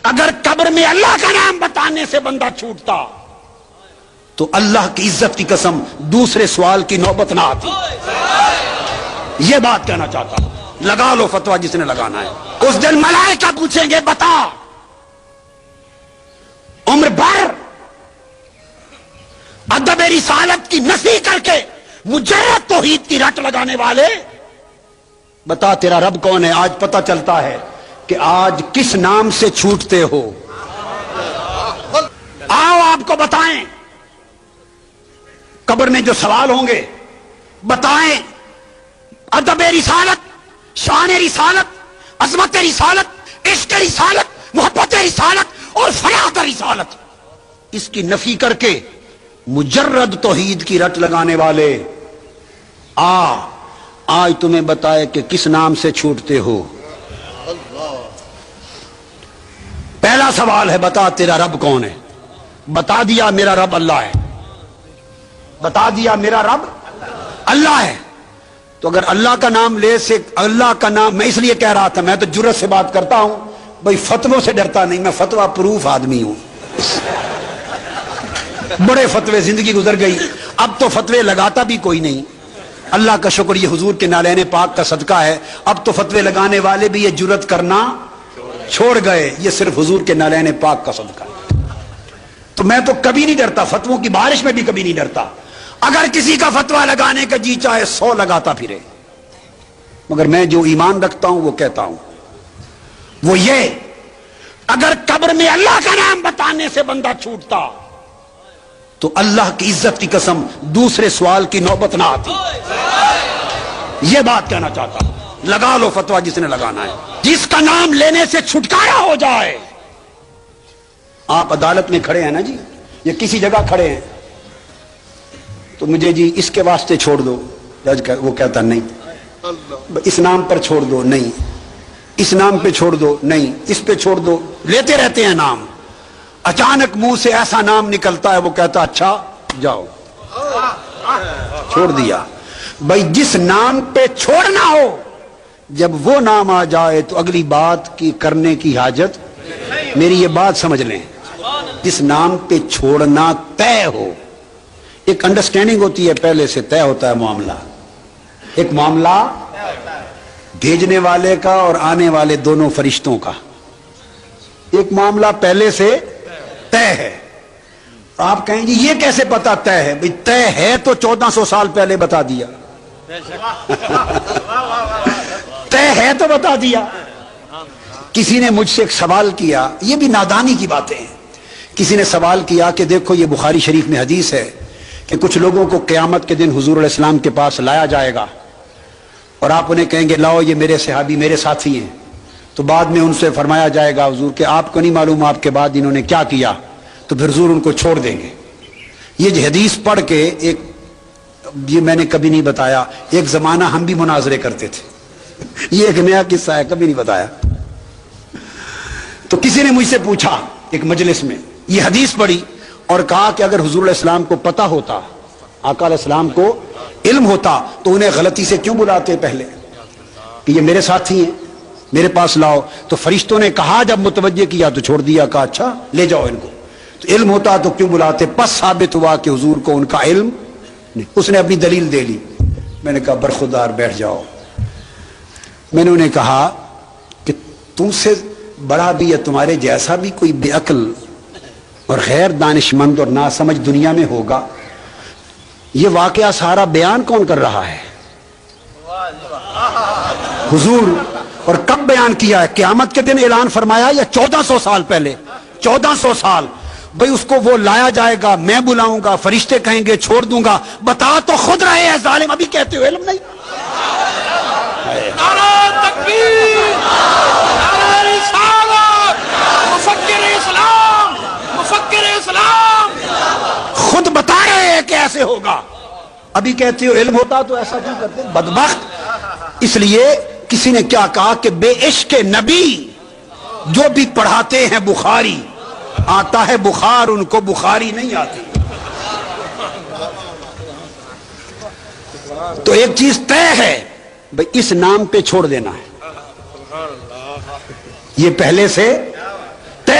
اگر قبر میں اللہ کا نام بتانے سے بندہ چھوٹتا تو اللہ کی عزت کی قسم دوسرے سوال کی نوبت نہ آتی. یہ بات کہنا چاہتا ہوں. لگا لو فتویٰ جس نے لگانا ہے. اس دن ملائکہ پوچھیں گے بتا عمر بھر ادب رسالت کی نفی کر کے مجرد توحید کی رٹ لگانے والے، بتا تیرا رب کون ہے. آج پتہ چلتا ہے کہ آج کس نام سے چھوٹتے ہو. آؤ آپ کو بتائیں، قبر میں جو سوال ہوں گے بتائیں ادب رسالت، شان رسالت، عظمت رسالت، عشق رسالت، محبت رسالت اور فیاض رسالت، اس کی نفی کر کے مجرد توحید کی رٹ لگانے والے آج تمہیں بتائے کہ کس نام سے چھوٹتے ہو. پہلا سوال ہے بتا تیرا رب کون ہے. بتا دیا میرا رب اللہ ہے. بتا دیا میرا رب اللہ ہے. تو اگر اللہ کا نام لے سے اللہ کا نام، میں اس لیے کہہ رہا تھا، میں تو جرت سے بات کرتا ہوں بھائی، فتووں سے ڈرتا نہیں، میں فتویٰ پروف آدمی ہوں. بڑے فتوے زندگی گزر گئی، اب تو فتوے لگاتا بھی کوئی نہیں. اللہ کا شکر یہ حضور کے نالین پاک کا صدقہ ہے. اب تو فتوے لگانے والے بھی یہ جرت کرنا چھوڑ گئے. یہ صرف حضور کے نالین پاک کا صدقہ ہے. تو میں تو کبھی نہیں ڈرتا، فتووں کی بارش میں بھی کبھی نہیں ڈرتا. اگر کسی کا فتویٰ لگانے کا جی چاہے 100 لگاتا پھرے، مگر میں جو ایمان رکھتا ہوں وہ کہتا ہوں، وہ یہ اگر قبر میں اللہ کا نام بتانے سے بندہ چھوٹتا تو اللہ کی عزت کی قسم دوسرے سوال کی نوبت نہ آتی. یہ بات کہنا چاہتا ہوں. لگا لو فتویٰ جس نے لگانا ہے. جس کا نام لینے سے چھٹکارا ہو جائے. آپ عدالت میں کھڑے ہیں نا جی، یا کسی جگہ کھڑے ہیں، تو مجھے جی اس کے واسطے چھوڑ دو، جج وہ کہتا نہیں، اس نام پر چھوڑ دو، نہیں، اس نام پہ چھوڑ دو، نہیں، اس پہ چھوڑ دو. لیتے رہتے ہیں نام. اچانک منہ سے ایسا نام نکلتا ہے وہ کہتا اچھا جاؤ، چھوڑ دیا. بھائی جس نام پہ چھوڑنا ہو جب وہ نام آ جائے تو اگلی بات کی کرنے کی حاجت. میری یہ بات سمجھ لیں، جس نام پہ چھوڑنا طے ہو، ایک انڈرسٹینڈنگ ہوتی ہے، پہلے سے طے ہوتا ہے معاملہ. ایک معاملہ بھیجنے والے کا اور آنے والے دونوں فرشتوں کا، ایک معاملہ پہلے سے طے ہے. آپ کہیں گے یہ کیسے پتا طے ہے؟ بھئی طے ہے تو 1400 سال پہلے بتا دیا. طے ہے تو بتا دیا. کسی نے مجھ سے ایک سوال کیا، یہ بھی نادانی کی باتیں ہیں. کسی نے سوال کیا کہ دیکھو یہ بخاری شریف میں حدیث ہے کہ کچھ لوگوں کو قیامت کے دن حضور علیہ السلام کے پاس لایا جائے گا اور آپ انہیں کہیں گے لاؤ یہ میرے صحابی میرے ساتھی ہیں. تو بعد میں ان سے فرمایا جائے گا حضور کہ آپ کو نہیں معلوم آپ کے بعد انہوں نے کیا کیا، تو پھر حضور ان کو چھوڑ دیں گے. یہ جو حدیث پڑھ کے یہ میں نے کبھی نہیں بتایا، ایک زمانہ ہم بھی مناظرے کرتے تھے. یہ ایک نیا قصہ ہے، کبھی نہیں بتایا. تو کسی نے مجھ سے پوچھا ایک مجلس میں، یہ حدیث پڑھی اور کہا کہ اگر حضور علیہ السلام کو پتہ ہوتا، آقا علیہ السلام کو علم ہوتا، تو انہیں غلطی سے کیوں بلاتے پہلے کہ یہ میرے ساتھی ہیں میرے پاس لاؤ. تو فرشتوں نے کہا جب متوجہ کیا تو چھوڑ دیا، کہا اچھا لے جاؤ ان کو. تو علم ہوتا تو کیوں بلاتے؟ پس ثابت ہوا کہ حضور کو ان کا علم نہیں. اس نے اپنی دلیل دے لی. میں نے کہا برخودار بیٹھ جاؤ. میں نے انہیں کہا کہ تم سے بڑا بھی یا تمہارے جیسا بھی کوئی بے عقل اور غیر دانش مند اور ناسمجھ دنیا میں ہوگا. یہ واقعہ سارا بیان کون کر رہا ہے؟ حضور. اور کب بیان کیا ہے؟ قیامت کے دن اعلان فرمایا یا 1400 سال پہلے؟ 1400 سال. بھئی اس کو وہ لایا جائے گا، میں بلاؤں گا، فرشتے کہیں گے چھوڑ دوں گا. بتا تو خود رہے ہیں ظالم، ابھی کہتے ہو علم نہیں. نعرہ تکبیر، نعرہ رسالت، مفکر اسلام، مفکر اسلام. خود بتا رہے ہیں کہ ایسے ہوگا، ابھی کہتے ہو علم ہوتا تو ایسا کیوں کرتے؟ بدبخت. اس لیے کسی نے کیا کہا کہ بے عشق نبی جو بھی پڑھاتے ہیں بخاری، آتا ہے بخار، ان کو بخاری نہیں آتی. تو ایک چیز طے ہے بھئی اس نام پہ چھوڑ دینا ہے، یہ پہلے سے طے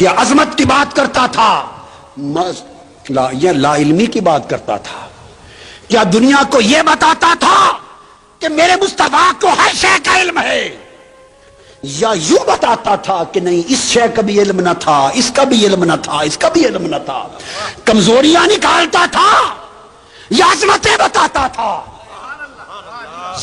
کیا عظمت کی بات کرتا تھا یا لا علمی کی بات کرتا تھا؟ کیا دنیا کو یہ بتاتا تھا کہ میرے مصطفیٰ کو ہر شے کا علم ہے، یا یوں بتاتا تھا کہ نہیں اس شے کا بھی علم نہ تھا، اس کا بھی علم نہ تھا، اس کا بھی علم نہ تھا؟ کمزوریاں نکالتا تھا یا عظمتیں بتاتا تھا؟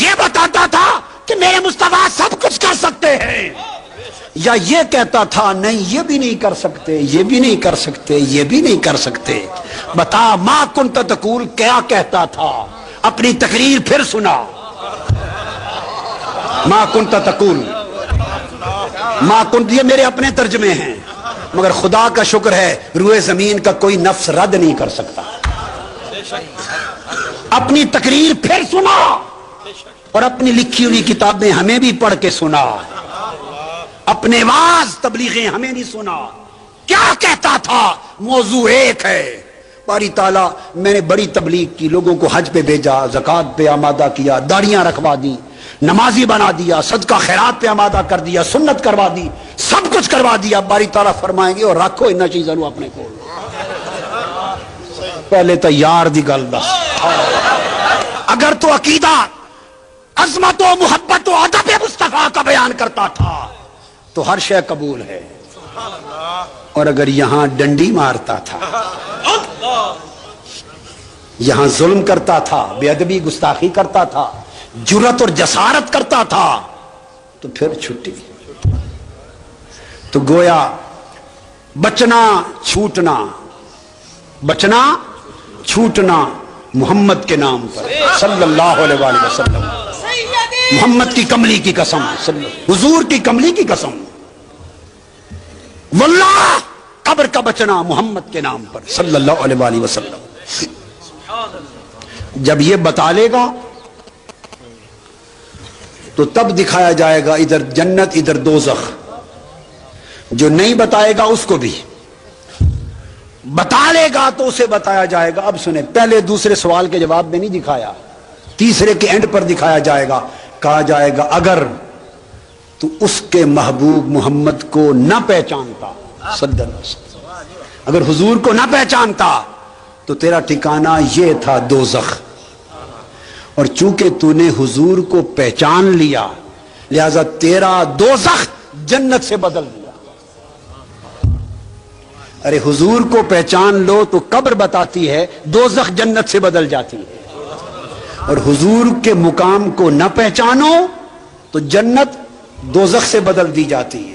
یہ بتاتا تھا کہ میرے مصطفیٰ سب کچھ کر سکتے ہیں، یا یہ کہتا تھا نہیں یہ بھی نہیں کر سکتے، یہ بھی نہیں کر سکتے، یہ بھی نہیں کر سکتے؟ بتا ما کنت تقول کیا کہتا تھا؟ اپنی تقریر پھر سنا۔ ما کنت تقول، ما کنت یہ میرے اپنے ترجمے ہیں، مگر خدا کا شکر ہے روئے زمین کا کوئی نفس رد نہیں کر سکتا۔ اپنی تقریر پھر سنا اور اپنی لکھی ہوئی کتابیں ہمیں بھی پڑھ کے سنا، اپنے واز تبلیغیں ہمیں نہیں سنا۔ کیا کہتا تھا؟ موضوع ایک ہے۔ باری تعالیٰ میں نے بڑی تبلیغ کی، لوگوں کو حج پہ بھیجا، زکوٰۃ پہ آمادہ کیا، داڑیاں رکھوا دی، نمازی بنا دیا، صدقہ خیرات پہ آمادہ کر دیا، سنت کروا دی، سب کچھ کروا دیا۔ باری تعالیٰ فرمائیں گے اور رکھو ان چیزوں کو اپنے کو، پہلے تو یار دی گل دس۔ اگر تو عقیدہ عظمت و محبت و ادب مصطفیٰ کا بیان کرتا تھا تو ہر شے قبول ہے، اور اگر یہاں ڈنڈی مارتا تھا، یہاں ظلم کرتا تھا، بے ادبی گستاخی کرتا تھا، جرأت اور جسارت کرتا تھا، تو پھر چھٹی۔ تو گویا بچنا چھوٹنا، بچنا چھوٹنا محمد کے نام پر صلی اللہ علیہ وآلہ وسلم، محمد کی کملی کی قسم، حضور کی کملی کی قسم، واللہ قبر کا بچنا محمد کے نام پر صلی اللہ علیہ وآلہ وسلم۔ جب یہ بتا لے گا تو تب دکھایا جائے گا ادھر جنت ادھر دوزخ۔ جو نہیں بتائے گا اس کو بھی بتا لے گا تو اسے بتایا جائے گا۔ اب سنیں، پہلے دوسرے سوال کے جواب میں نہیں دکھایا، تیسرے کے اینڈ پر دکھایا جائے گا۔ کہا جائے گا اگر تو اس کے محبوب محمد کو نہ پہچانتا صلی اللہ علیہ وسلم، اگر حضور کو نہ پہچانتا تو تیرا ٹھکانہ یہ تھا دوزخ، اور چونکہ تو نے حضور کو پہچان لیا لہذا تیرا دوزخ جنت سے بدل دیا۔ ارے حضور کو پہچان لو تو قبر بتاتی ہے دوزخ جنت سے بدل جاتی ہے، اور حضور کے مقام کو نہ پہچانو تو جنت دوزخ سے بدل دی جاتی ہے۔